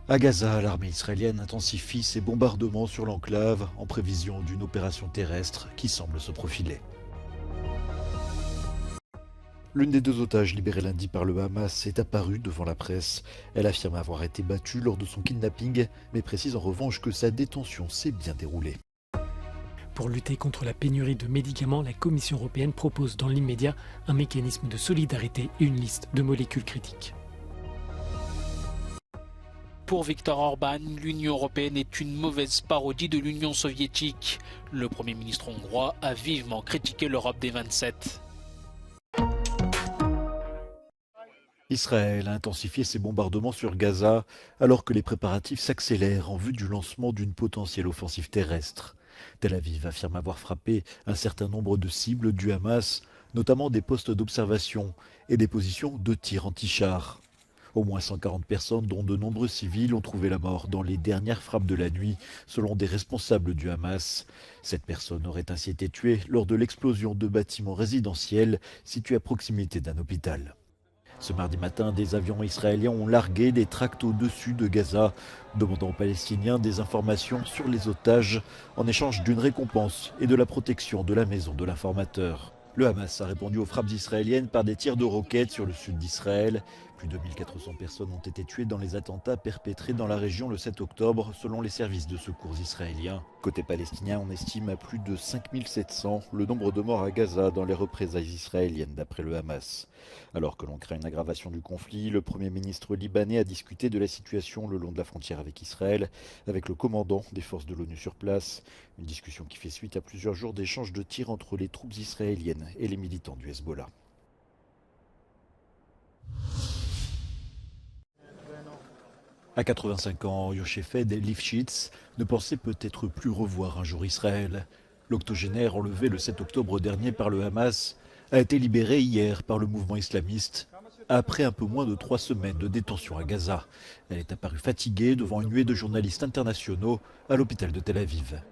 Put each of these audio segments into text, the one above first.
À Gaza, l'armée israélienne intensifie ses bombardements sur l'enclave en prévision d'une opération terrestre qui semble se profiler. L'une des deux otages libérés lundi par le Hamas est apparue devant la presse. Elle affirme avoir été battue lors de son kidnapping, mais précise en revanche que sa détention s'est bien déroulée. Pour lutter contre la pénurie de médicaments, la Commission européenne propose dans l'immédiat un mécanisme de solidarité et une liste de molécules critiques. Pour Viktor Orban, l'Union européenne est une mauvaise parodie de l'Union soviétique. Le Premier ministre hongrois a vivement critiqué l'Europe des 27. Israël a intensifié ses bombardements sur Gaza alors que les préparatifs s'accélèrent en vue du lancement d'une potentielle offensive terrestre. Tel Aviv affirme avoir frappé un certain nombre de cibles du Hamas, notamment des postes d'observation et des positions de tir anti-chars. Au moins 140 personnes, dont de nombreux civils, ont trouvé la mort dans les dernières frappes de la nuit, selon des responsables du Hamas. Cette personne aurait ainsi été tuée lors de l'explosion de bâtiments résidentiels situés à proximité d'un hôpital. Ce mardi matin, des avions israéliens ont largué des tracts au-dessus de Gaza, demandant aux Palestiniens des informations sur les otages en échange d'une récompense et de la protection de la maison de l'informateur. Le Hamas a répondu aux frappes israéliennes par des tirs de roquettes sur le sud d'Israël. Plus de 1400 personnes ont été tuées dans les attentats perpétrés dans la région le 7 octobre, selon les services de secours israéliens. Côté palestinien, on estime à plus de 5700 le nombre de morts à Gaza dans les représailles israéliennes, d'après le Hamas. Alors que l'on craint une aggravation du conflit, le Premier ministre libanais a discuté de la situation le long de la frontière avec Israël, avec le commandant des forces de l'ONU sur place. Une discussion qui fait suite à plusieurs jours d'échanges de tirs entre les troupes israéliennes et les militants du Hezbollah. À 85 ans, Yochefed Lifshitz ne pensait peut-être plus revoir un jour Israël. L'octogénaire enlevé le 7 octobre dernier par le Hamas a été libéré hier par le mouvement islamiste après un peu moins de 3 semaines de détention à Gaza. Elle est apparue fatiguée devant une nuée de journalistes internationaux à l'hôpital de Tel Aviv.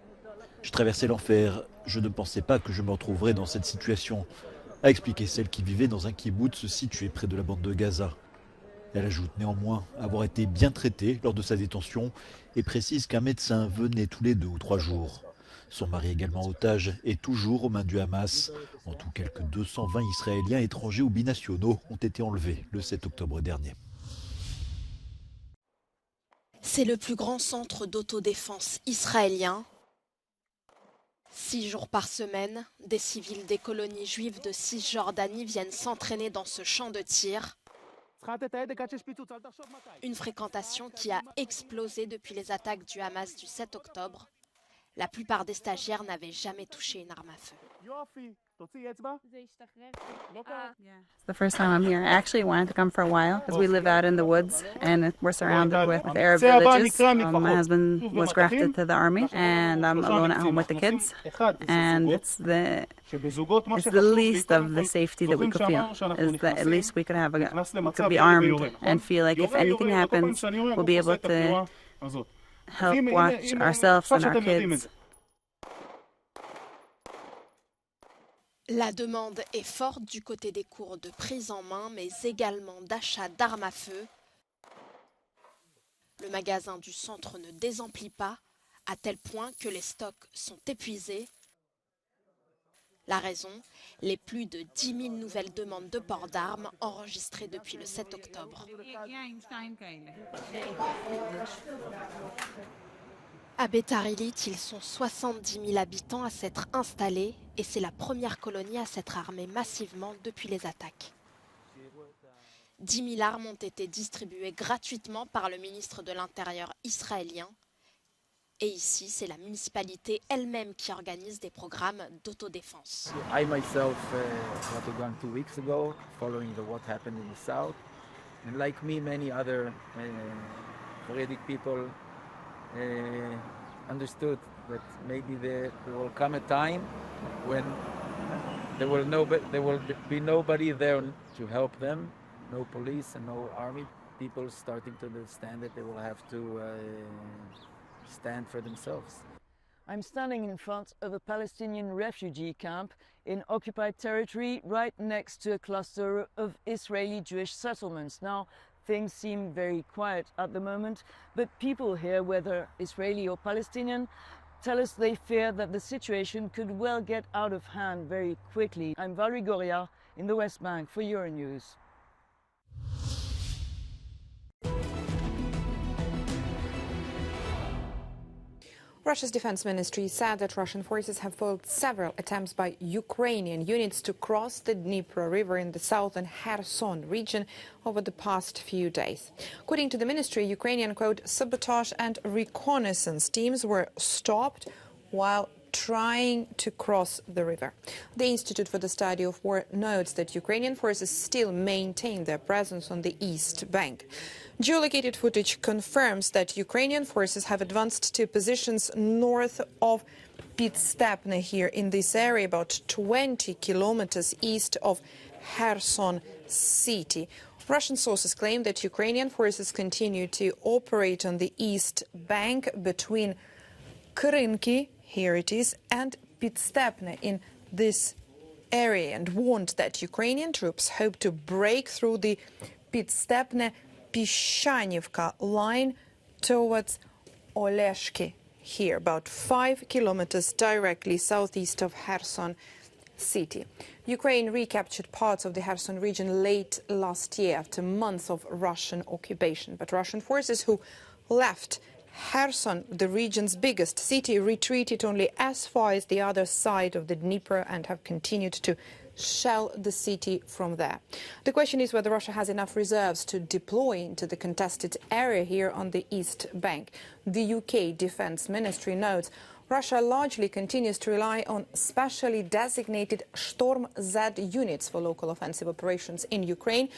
Je traversais l'enfer, je ne pensais pas que je me retrouverais dans cette situation, a expliqué celle qui vivait dans un kibboutz situé près de la bande de Gaza. Elle ajoute néanmoins avoir été bien traitée lors de sa détention et précise qu'un médecin venait tous les 2 ou 3 jours. Son mari, également otage, est toujours aux mains du Hamas. En tout, quelques 220 Israéliens étrangers ou binationaux ont été enlevés le 7 octobre dernier. C'est le plus grand centre d'autodéfense israélien. 6 jours par semaine, des civils des colonies juives de Cisjordanie viennent s'entraîner dans ce champ de tir. Une fréquentation qui a explosé depuis les attaques du Hamas du 7 octobre. La plupart des stagiaires n'avaient jamais touché une arme à feu. It's the first time I'm here. I actually wanted to come for a while because we live out in the woods and we're surrounded with Arab villages. My husband was grafted to the army and I'm alone at home with the kids. And it's the least of the safety that we could feel, is that at least we could could be armed and feel like if anything happens, we'll be able to help watch ourselves and our kids. La demande est forte du côté des cours de prise en main, mais également d'achat d'armes à feu. Le magasin du centre ne désemplit pas, à tel point que les stocks sont épuisés. La raison, les plus de 10 000 nouvelles demandes de port d'armes enregistrées depuis le 7 octobre. À Beitar Illit, ils sont 70 000 habitants à s'être installés et c'est la première colonie à s'être armée massivement depuis les attaques. 10 000 armes ont été distribuées gratuitement par le ministre de l'Intérieur israélien. Et ici, c'est la municipalité elle-même qui organise des programmes d'autodéfense. I myself got a gun 2 weeks ago, following what happened in the south. And like me, many other Haredi people understood that maybe there will come a time when there will be nobody there to help them, no police and no army. People starting to understand that they will have to stand for themselves. I'm standing in front of a Palestinian refugee camp in occupied territory right next to a cluster of Israeli Jewish settlements. Now, things seem very quiet at the moment, but people here, whether Israeli or Palestinian, tell us they fear that the situation could well get out of hand very quickly. I'm Valerie Goria in the West Bank for Euronews. Russia's defense ministry said that Russian forces have foiled several attempts by Ukrainian units to cross the Dnipro River in the southern Kherson region over the past few days. According to the ministry, Ukrainian, quote, sabotage and reconnaissance teams were stopped while trying to cross the river. The Institute for the Study of War notes that Ukrainian forces still maintain their presence on the east bank. Geolocated footage confirms that Ukrainian forces have advanced to positions north of Pitstepne here in this area, about 20 kilometers east of Kherson city. Russian sources claim that Ukrainian forces continue to operate on the east bank between Krynki, here it is, and Pitstepne in this area, and warned that Ukrainian troops hope to break through the Pitstepne-Pishanivka line towards Oleshki, here, about 5 kilometers directly southeast of Kherson city. Ukraine recaptured parts of the Kherson region late last year after months of Russian occupation. But Russian forces who left Kherson, the region's biggest city, retreated only as far as the other side of the Dnieper and have continued to shell the city from there. The question is whether Russia has enough reserves to deploy into the contested area here on the east bank. The UK Defence Ministry notes Russia largely continues to rely on specially designated Storm Z units for local offensive operations in Ukraine,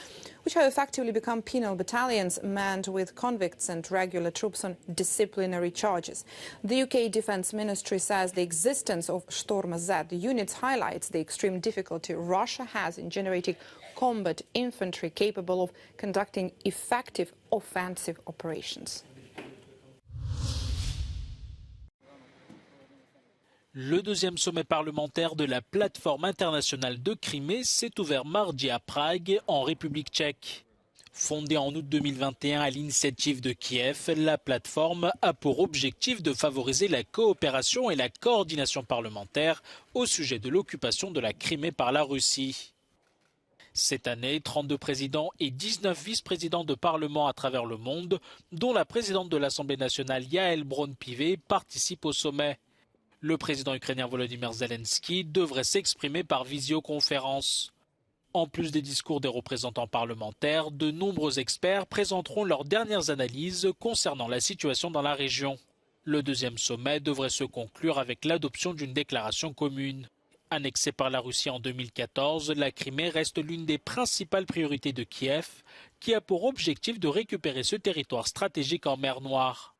which have effectively become penal battalions manned with convicts and regular troops on disciplinary charges. The UK Defence Ministry says the existence of Storm Z units highlights the extreme difficulty Russia has in generating combat infantry capable of conducting effective offensive operations. Le deuxième sommet parlementaire de la plateforme internationale de Crimée s'est ouvert mardi à Prague, en République tchèque. Fondée en août 2021 à l'initiative de Kiev, la plateforme a pour objectif de favoriser la coopération et la coordination parlementaire au sujet de l'occupation de la Crimée par la Russie. Cette année, 32 présidents et 19 vice-présidents de parlement à travers le monde, dont la présidente de l'Assemblée nationale Yael Braun-Pivet, participent au sommet. Le président ukrainien Volodymyr Zelensky devrait s'exprimer par visioconférence. En plus des discours des représentants parlementaires, de nombreux experts présenteront leurs dernières analyses concernant la situation dans la région. Le deuxième sommet devrait se conclure avec l'adoption d'une déclaration commune. Annexée par la Russie en 2014, la Crimée reste l'une des principales priorités de Kiev, qui a pour objectif de récupérer ce territoire stratégique en mer Noire.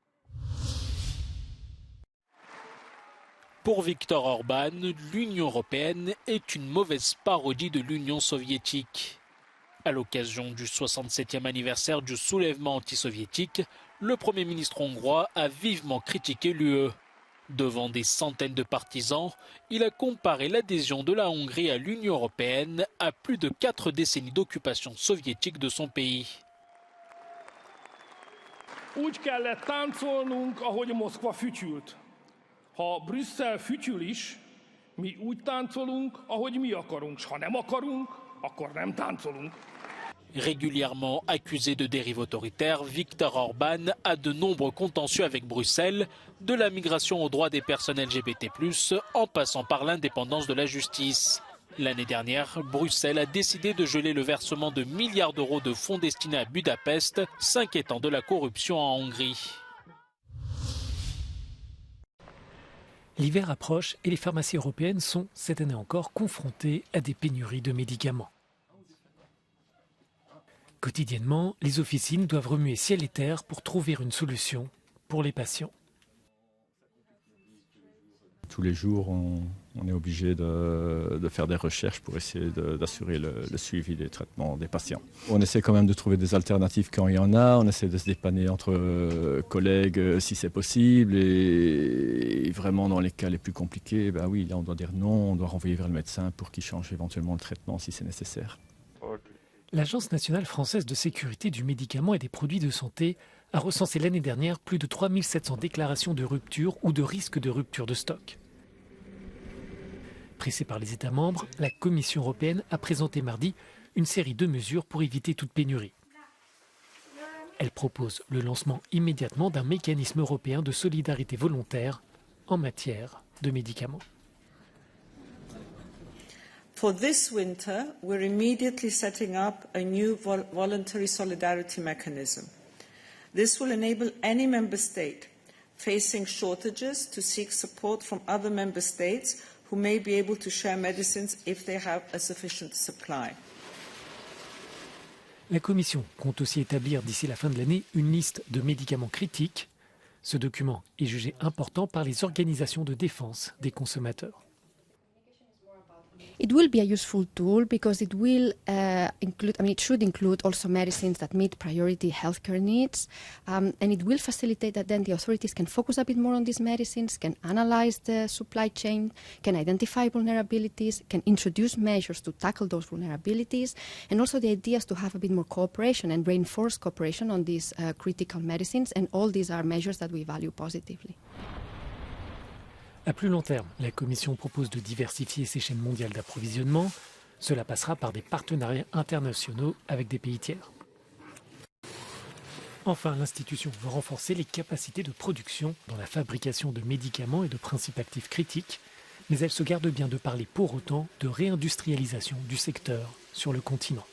Pour Viktor Orban, l'Union européenne est une mauvaise parodie de l'Union soviétique. À l'occasion du 67e anniversaire du soulèvement anti-soviétique, le Premier ministre hongrois a vivement critiqué l'UE. Devant des centaines de partisans, il a comparé l'adhésion de la Hongrie à l'Union européenne à plus de 4 décennies d'occupation soviétique de son pays. Úgy kellett táncolnunk, ahogy Moszkva fütyült. Ha Brüsszel fütyül is, mi úgy táncolunk, ahogy mi akarunk, s ha nem akarunk, akkor nem táncolunk. Régulièrement accusé de dérive autoritaire, Viktor Orban a de nombreux contentieux avec Bruxelles, de la migration aux droits des personnes LGBT+, en passant par l'indépendance de la justice. L'année dernière, Bruxelles a décidé de geler le versement de milliards d'euros de fonds destinés à Budapest, s'inquiétant de la corruption en Hongrie. L'hiver approche et les pharmacies européennes sont, cette année encore, confrontées à des pénuries de médicaments. Quotidiennement, les officines doivent remuer ciel et terre pour trouver une solution pour les patients. Tous les jours, on est obligé de faire des recherches pour essayer d'assurer le suivi des traitements des patients. On essaie quand même de trouver des alternatives quand il y en a, on essaie de se dépanner entre collègues si c'est possible, et vraiment dans les cas les plus compliqués, ben oui, là on doit dire non, on doit renvoyer vers le médecin pour qu'il change éventuellement le traitement si c'est nécessaire. L'Agence nationale française de sécurité du médicament et des produits de santé a recensé l'année dernière plus de 3700 déclarations de rupture ou de risque de rupture de stock. Pressée par les États membres, la Commission européenne a présenté mardi une série de mesures pour éviter toute pénurie. Elle propose le lancement immédiatement d'un mécanisme européen de solidarité volontaire en matière de médicaments. For this winter, we're immediately setting up a new voluntary solidarity mechanism. This will enable any member state facing shortages to seek support from other member states who may be able to share medicines if they have a sufficient supply. La Commission compte aussi établir d'ici la fin de l'année une liste de médicaments critiques. Ce document est jugé important par les organisations de défense des consommateurs. It will be a useful tool because it will it should include also medicines that meet priority healthcare needs, and it will facilitate that then the authorities can focus a bit more on these medicines, can analyze the supply chain, can identify vulnerabilities, can introduce measures to tackle those vulnerabilities, and also the idea is to have a bit more cooperation and reinforce cooperation on these critical medicines, and all these are measures that we value positively. À plus long terme, la Commission propose de diversifier ses chaînes mondiales d'approvisionnement. Cela passera par des partenariats internationaux avec des pays tiers. Enfin, l'institution veut renforcer les capacités de production dans la fabrication de médicaments et de principes actifs critiques, mais elle se garde bien de parler pour autant de réindustrialisation du secteur sur le continent.